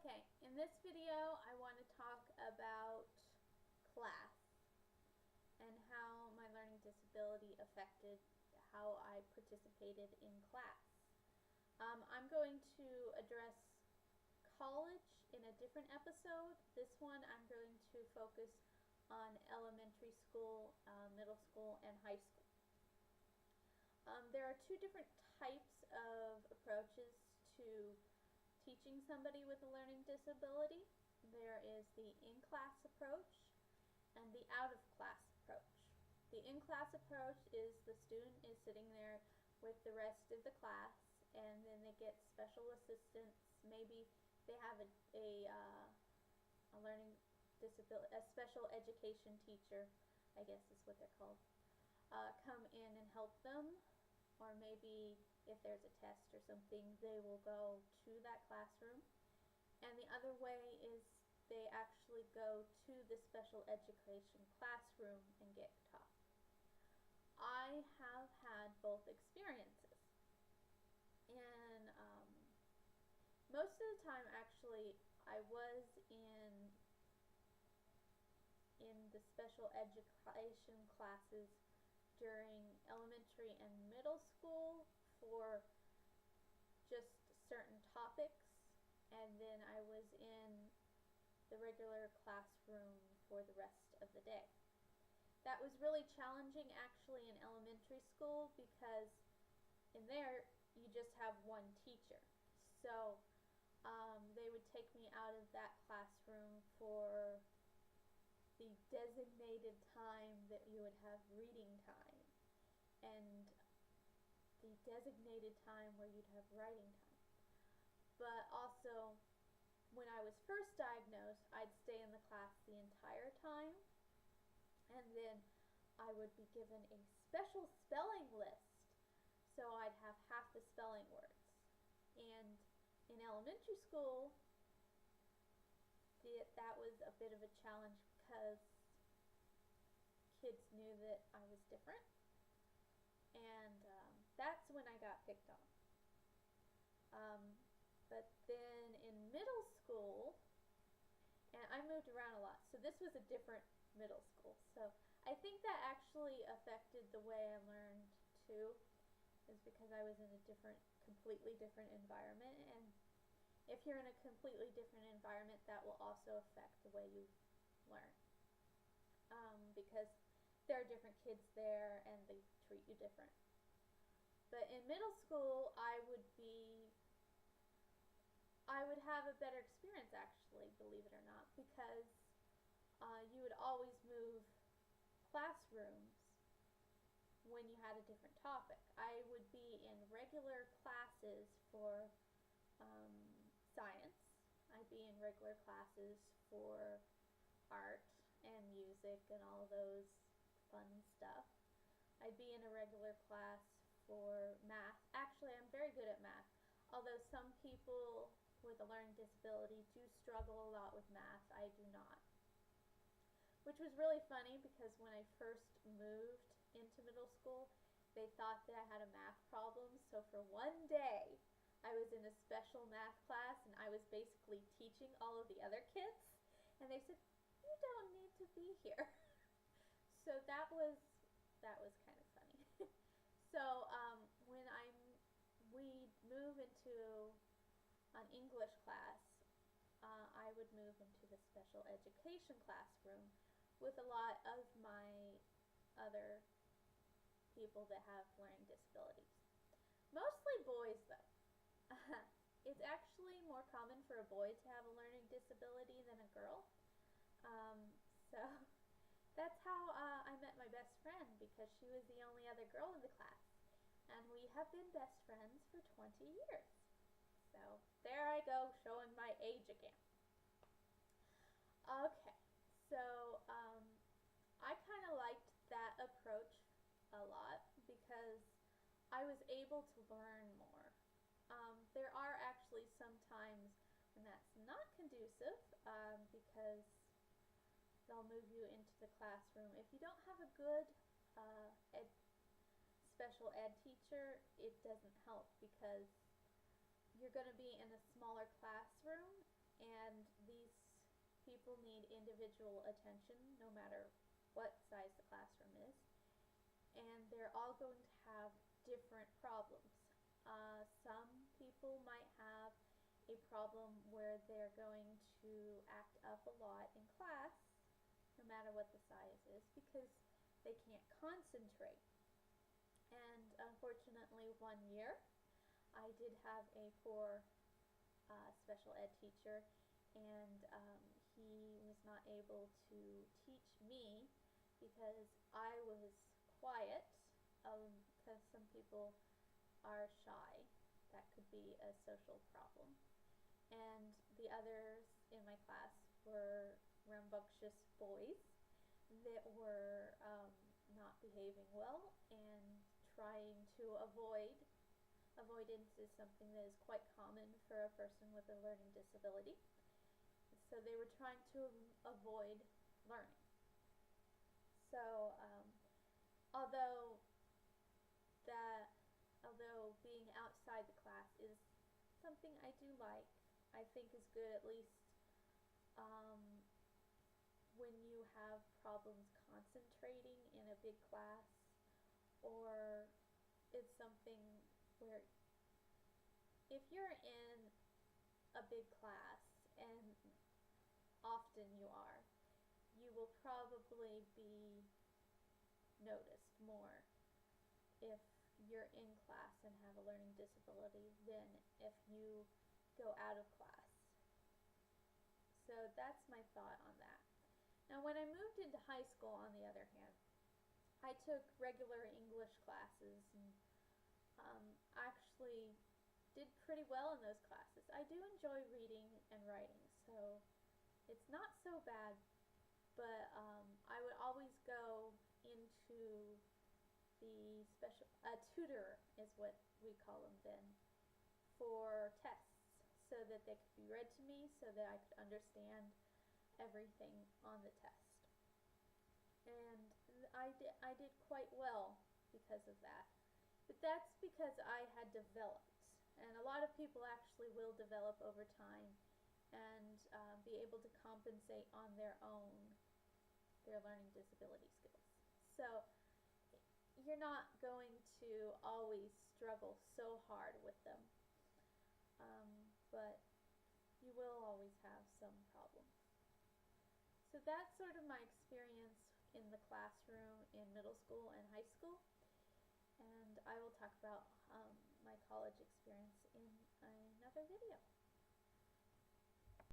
Okay, in this video I want to talk about class and how my learning disability affected how I participated in class. I'm going to address college in a different episode. This one I'm going to focus on elementary school, middle school, and high school. There are two different types of approaches to teaching somebody with a learning disability. There is the in-class approach and the out-of-class approach. The in-class approach is the student is sitting there with the rest of the class, and then they get special assistance. Maybe they have a learning disability, a special education teacher, I guess is what they're called, come in and help them. Or maybe if there's a test or something, they will go to that classroom. And the other way is they actually go to the special education classroom and get taught. I have had both experiences. And most of the time, actually, I was in the special education classes during elementary and middle school for just certain topics, and then I was in the regular classroom for the rest of the day. That was really challenging actually in elementary school because in there you just have one teacher. So they would take me out of that classroom for the designated time that you would have reading time and the designated time where you'd have writing time. But also, when I was first diagnosed, I'd stay in the class the entire time, and then I would be given a special spelling list, so I'd have half the spelling words. And in elementary school, that was a bit of a challenge because kids knew that I was different, and that's when I got picked on. But then in middle school, and I moved around a lot, so this was a different middle school, so I think that actually affected the way I learned too, is because I was in a completely different environment, and if you're in a completely different environment, that will also affect the way you learn. Because there are different kids there and they treat you different. But in middle school, I would have a better experience actually, believe it or not, because you would always move classrooms when you had a different topic. I would be in regular classes for science. I'd be in regular classes for art and music and all those fun stuff. I'd be in a regular class for math. Actually, I'm very good at math, although some people with a learning disability do struggle a lot with math. I do not. Which was really funny because when I first moved into middle school, they thought that I had a math problem, so for one day I was in a special math class and I was basically teaching all of the other kids, and they said, "You don't need to be here." So that was kind of funny. So when we'd move into an English class, I would move into the special education classroom with a lot of my other people that have learning disabilities. Mostly boys though. It's actually more common for a boy to have a learning disability than a girl. So that's how I met my best friend, because she was the only other girl in the class. And we have been best friends for 20 years. So there I go, showing my age again. Okay, so I kind of liked that approach a lot because I was able to learn more. There are actually some times when that's not conducive because they'll move you into the classroom. If you don't have a good special ed teacher, it doesn't help because you're going to be in a smaller classroom and these people need individual attention no matter what size the classroom is, and they're all going to have different problems. Some people might have a problem where they're going to act up a lot in class, no matter what the size is, because they can't concentrate. And unfortunately, one year I did have a poor special ed teacher, and he was not able to teach me because I was quiet, because some people are shy. That could be a social problem. And the others in my class were rambunctious boys that were not behaving well and trying to avoid. Avoidance is something that is quite common for a person with a learning disability. So they were trying to avoid learning. So although that although being outside the class is something I do like, I think is good at least um, when you have problems concentrating in a big class, or it's something where if you're in a big class, and often you are, you will probably be noticed more if you're in class and have a learning disability than if you go out of class. So that's my thought on that. Now, when I moved into high school, on the other hand, I took regular English classes and actually did pretty well in those classes. I do enjoy reading and writing, so it's not so bad, but I would always go into the special tutor is what we call them then, for tests, so that they could be read to me, so that I could understand everything on the test. And I did quite well because of that. But that's because I had developed, and a lot of people actually will develop over time and be able to compensate on their own their learning disability skills. So you're not going to always struggle so hard with them, but you will always have some problems. So that's sort of my experience in the classroom in middle school and high school, and I will talk about my college experience in another video.